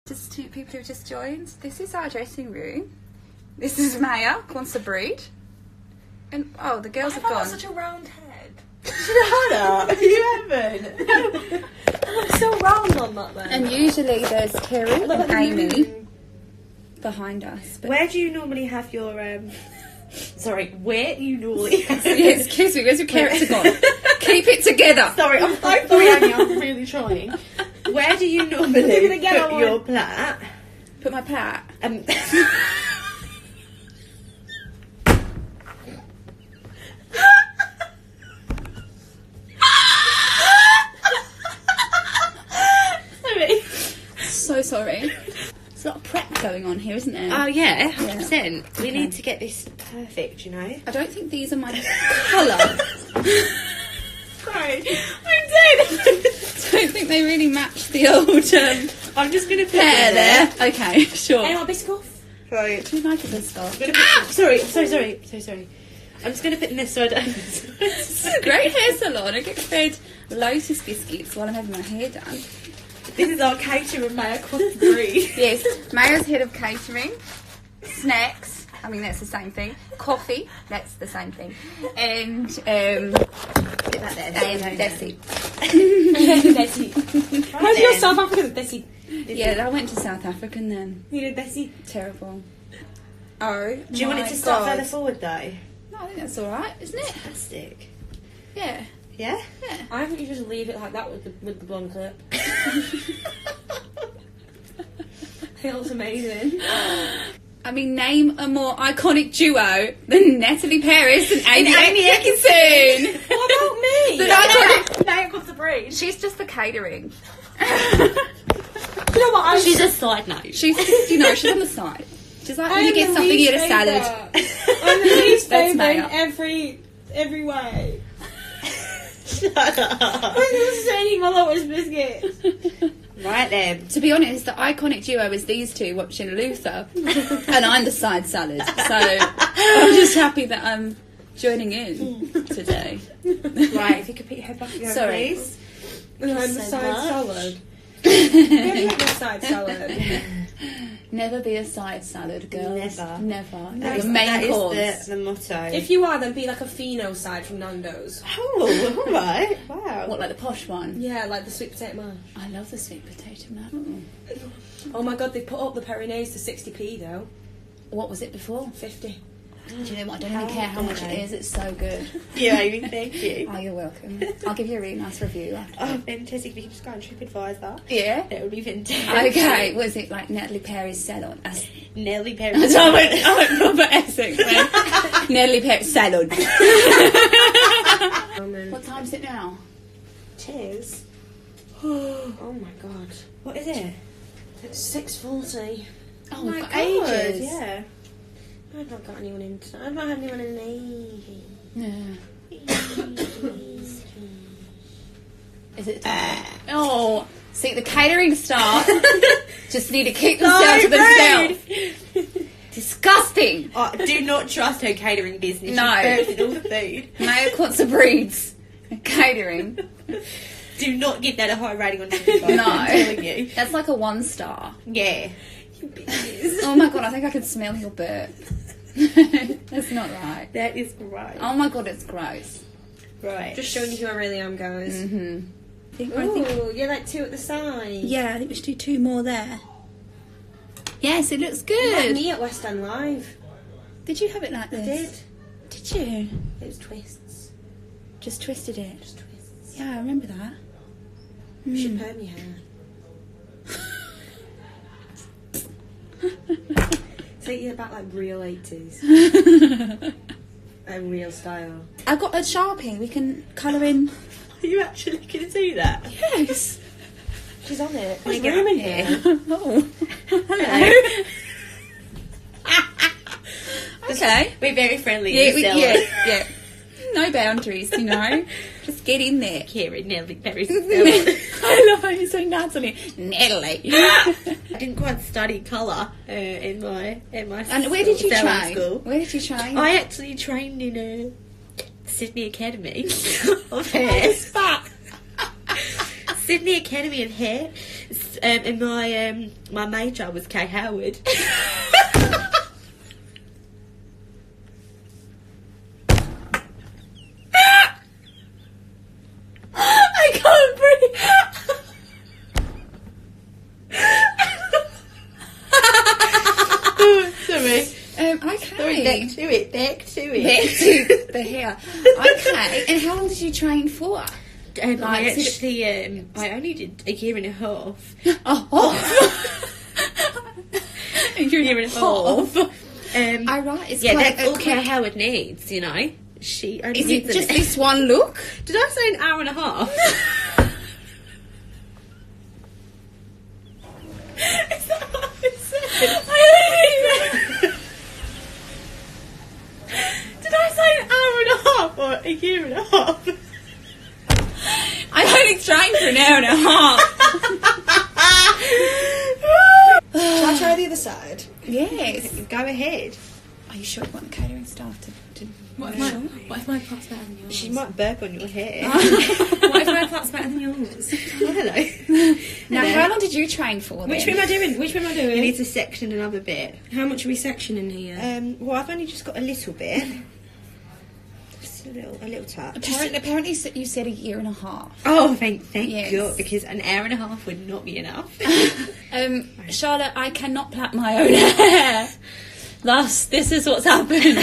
Just to people who've just joined, this is our dressing room. This is Maya, wants to breed. And, oh, the girls have gone. I've got such a round head. Shut up. You haven't. I'm so round on that then. And usually there's Kerry and Amy behind us. But Where do you normally have your, Sorry, where do you normally have... yeah, excuse me, where's your character gone? Keep it together. Sorry, I'm so sorry, Amy, I'm really trying. Where do you normally put your plat? Put my plat. So sorry. There's a lot of prep going on here, isn't there? Oh yeah, 100%. We need to get this perfect, you know. I don't think these are my colour. Sorry, I'm dead. I don't think they really match the old I'm just gonna put hair there. Okay, sure. Anyone biscuit? Right. Do you like a biscuit? Sorry. So sorry. I'm just gonna put this so I don't. It's a great hair salon. I get fed Lotus biscuits while I'm having my hair done. This is our caterer, Maya Breed. Yes, Maya's head of catering. Snacks, I mean that's the same thing. Coffee, that's the same thing. And put that there. That's it. Bessie. How's your South African Bessie? Yeah, I went to South African then. You did Bessie. Terrible. Oh, Do you want it to start further forward though? No, I think that's all right, isn't it? Fantastic. Yeah. Yeah. Yeah. I think you just leave it like that with the blonde clip. It looks amazing. I mean, name a more iconic duo than Natalie Paris and Aimie Atkinson. What about me? The iconic. Now comes the braid. She's just the catering. You know what? She's a side note. She's just, she's on the side. She's like, when you get something, you get a salad. I'm the least That's favourite Maya. in every way. Shut up. I'm just saying my Lotus biscuits. Right then. To be honest, the iconic duo is these two watching Luther, and I'm the side salad. So I'm just happy that I'm joining in today. Right, if you could put your head back again, Sorry. please. And I'm the So side much. salad. Never the side salad. Never be a side salad, girls. Never. The main course. That is the motto. If you are, then be like a Fino side from Nando's. Oh, alright. Wow. What, like the posh one? Yeah, like the sweet potato man. I love the sweet potato man. Oh my god, they put up the Pyrenees to 60p though. What was it before? 50. Do you know what? I don't even care how much it is. It's so good. Yeah, Amy, thank you. Oh, you're welcome. I'll give you a really nice review after. Oh, fantastic. If you could just go on TripAdvisor. Yeah? That would be fantastic. Okay, was it like Natalie Perry's salon? Nelly Perry. I went Robert Essex. Natalie Perry's salon. What time is it now? Cheers. Oh my god. What is it? It's 6:40. Oh, my we've got God, ages. Yeah. I've not got anyone in tonight. I've not had anyone in ages. Yeah. Is it? Oh, see, the catering staff just need to keep themselves to themselves. Disgusting. Oh, do not trust her catering business. No. She's bursting all the food. Maya Quatsa breeds catering. Do not give that a high rating on TripAdvisor. No. I'm telling you. That's like a 1 star. Yeah. Oh my god, I think I can smell your burp. That's not right. That is great. Oh my god, it's gross. Right. Just showing you who I really am, guys. Mm-hmm. Ooh, you're like 2 at the side. Yeah, I think we should do 2 more there. Yes, it looks You had good. me at West End Live. Did you have it like I this? did. Did you? It was twists. Just twisted it. Just twists. Yeah, I remember that. You should perm your hair. Take it back like real 80s. A real style. I got a Sharpie. We can colour in. Are you actually going to do that? Yes. She's on it. Can I There's get room up in here? here. Oh. Hello. Okay. We're very friendly. Yeah, in the cellar. yeah. No boundaries, you know. Just get in there. Karen, Nelly, Paris. I love how you say Natalie. Natalie. I didn't quite study colour in my And where did you salon train? school. Where did you train? I actually trained in a Sydney Academy of hair. Sydney Academy of Hair, and my major was Kay Howard. I can't breathe. Sorry. Okay. Back to it. Back to the hair. Okay. And how long did you train for? I actually, I only did a year and a half. Oh. A year and a half. I right. It's yeah, quite that's all Kay Howard needs, you know. She only Is needs it just this one look? Did I say an hour and a half? Is that what I said? Did I say an hour and a half or a year and a half? I only trained for an hour and a half. Shall I try the other side? Yes. Go ahead. Are you sure you want the catering staff to What if my part's better than yours? She might burp on your hair. What if my part's better than yours? Hello. Now, how long did you train for then? Which bit am I doing? Which bit am I You doing? need to section another bit. How much are we sectioning here? Well, I've only just got a little bit. Just a little touch. Apparently you said a year and a half. Oh, thank Yes. God, because an hour and a half would not be enough. Charlotte, I cannot plait my own hair. Thus, this is what's happened.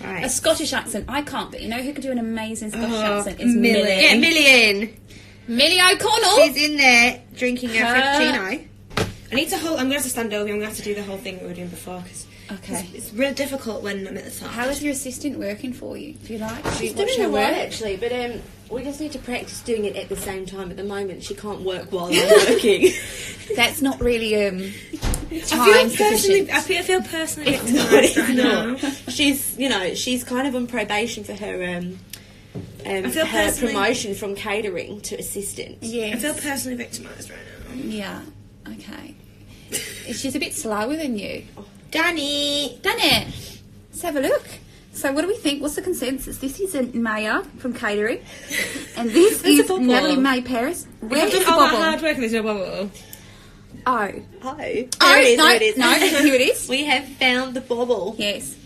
Right. A Scottish accent, I can't, but you know who could do an amazing Scottish accent? Is Millie. Millie. Yeah, Million. Millie O'Connell. She's in there drinking her frappuccino. I need to hold. I'm going to have to stand over. I'm going to have to do the whole thing we were doing before because Okay. it's real difficult when I'm at the top. How is your assistant working for you? Do you like? She's watch doing her all right, work? actually, but we just need to practice doing it at the same time. At the moment, she can't work while I'm working. That's not really time I sufficient. feel personally It's victimised right now. She's, she's kind of on probation for her feel her personally- promotion from catering to assistant. Yes. I feel personally victimised right now. Yeah. Okay. She's a bit slower than you. Danny. Done it. Let's have a look. So what do we think? What's the consensus? This is a Maya from catering, and this There's a is bubble. Natalie May Paris. Where I've is done the all that bubble? hard work and there's no bubble. Oh. Oh, there Oh, it is. no, there it is. no, here it is. We have found the bobble. Yes.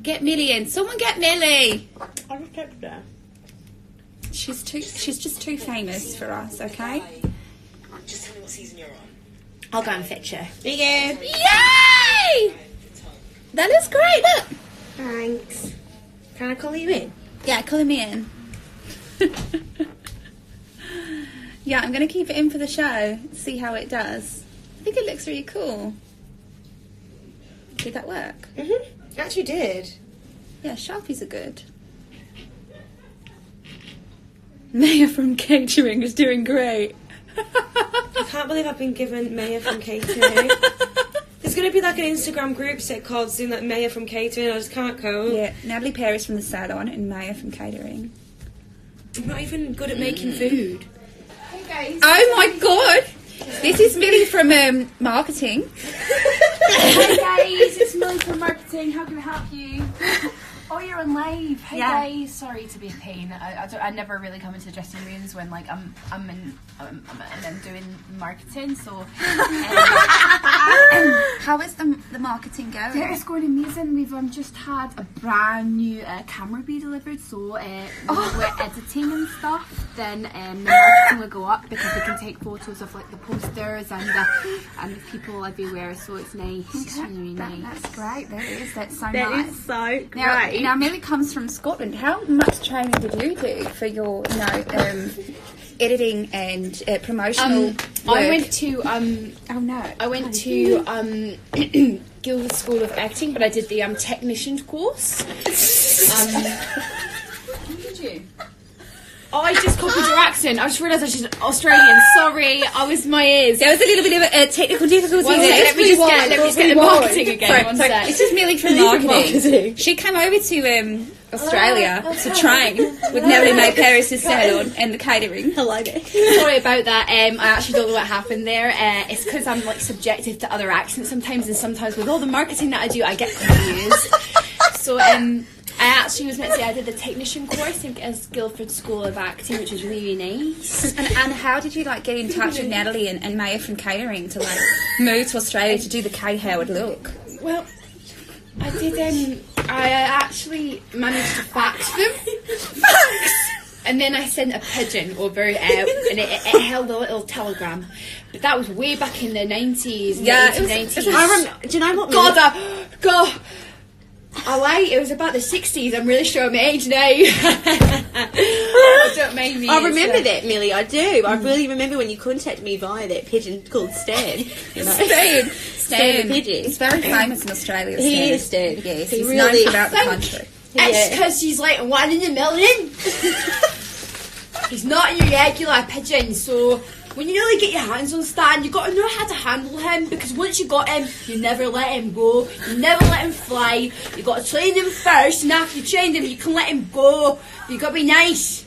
Get Millie in. Someone get Millie. I just touched her. She's just too famous for us, okay? Just tell me what season you're on. I'll go and fetch her. There you go. Yay! That looks great, look. Thanks. Can I call you in? Yeah, call me in. Yeah, I'm going to keep it in for the show, see how it does. I think it looks really cool. Did that work? Actually did. Yeah, Sharpies are good. Maya from catering is doing great. I can't believe I've been given Maya from catering. There's going to be like an Instagram group set called soon, like Maya from catering. I just can't cope. Yeah, Natalie Paris from the salon and Maya from catering. I'm not even good at making food. Oh my god! This is Millie from marketing. Hey guys, it's Millie from marketing. How can I help you? Oh, you're on live. Hey Yeah. guys, sorry to be a pain. I never really come into dressing rooms when like I'm doing marketing. So How is the marketing going? yeah, it's going amazing. We've just had a brand new camera be delivered. So when we're editing and stuff, then the marketing will go up because they can take photos of like the posters and the people everywhere. So it's nice. It's really nice. That's great. That's so That nice. is so Now, great. now Millie comes from Scotland. How much training did you do for your, editing and promotional work? I went to Oh no! I went to Guildford School of Acting, but I did the technician course. Did you? I just copied your accent. I just realised I was Australian. Sorry, I was my ears. There was a little bit of a technical difficulty One there. sec, let me just get marketing again. One sec. This is Millie from marketing. She came over to Australia to train with Natalie May Paris' salon and the catering. Hello there. Sorry about that. I actually don't know what happened there. It's because I'm like subjective to other accents sometimes, and sometimes with all the marketing that I do, I get confused. So I actually was meant to say I did the technician course in Guildford School of Acting, which was really nice. And how did you like get in touch with Natalie and Maya from catering to like move to Australia to do the Kate Howard look? Well, I did. I actually managed to fax them. And then I sent a pigeon over and it held a little telegram. But that was way back in the 90s. Yeah, the 1890s. Do you know what? God, I lied. It was about the 60s. I'm really sure I'm age now. Oh, don't mind me. I remember that, Millie. I do. I really remember when you contacted me via that pigeon called Stan. You know? Stan the pigeon. He's very famous in Australia. He is Stan. Yes, He he's really known throughout the country. It's because he's like 1 in a million. He's not your regular pigeon, so when you really get your hands on Stan, you've got to know how to handle him, because once you got him, you never let him go, you never let him fly, you got to train him first, and after you train him, you can let him go. You got to be nice.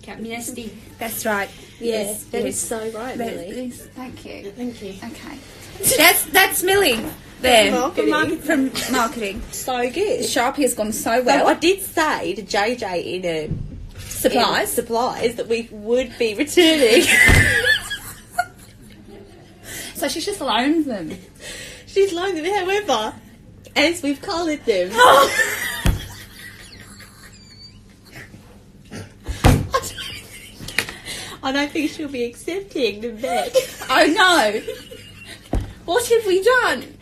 Can't be nasty. That's right. Yes, that is so right, Millie. Thank you. Thank you. Okay. That's Millie there From from marketing. So good. Sharpie has gone so So well. I did say to JJ in supplies that we would be returning. So she just loans them. She's loaned them, however, as we've collared them. I don't think she'll be accepting them back. Oh no! What have we done?